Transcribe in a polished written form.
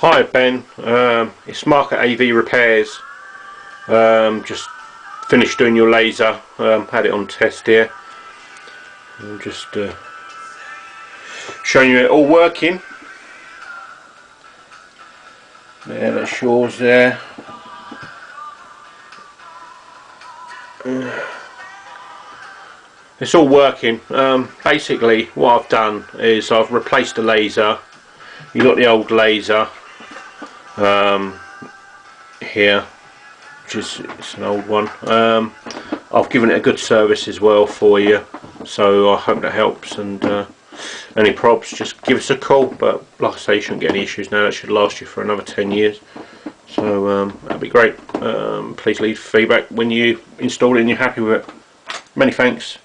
Hi Ben, it's Mark at AV Repairs. Just finished doing your laser, had it on test here. I'm just showing you it all working. There, that's yours there. It's all working. Basically what I've done is I've replaced the laser. You got the old laser here, which is it's an old one. I've given it a good service as well for you, so I hope that helps. And any probs, just give us a call. But like I say, you shouldn't get any issues now. It should last you for another 10 years. So that'd be great. Please leave feedback when you install it and you're happy with it. Many thanks.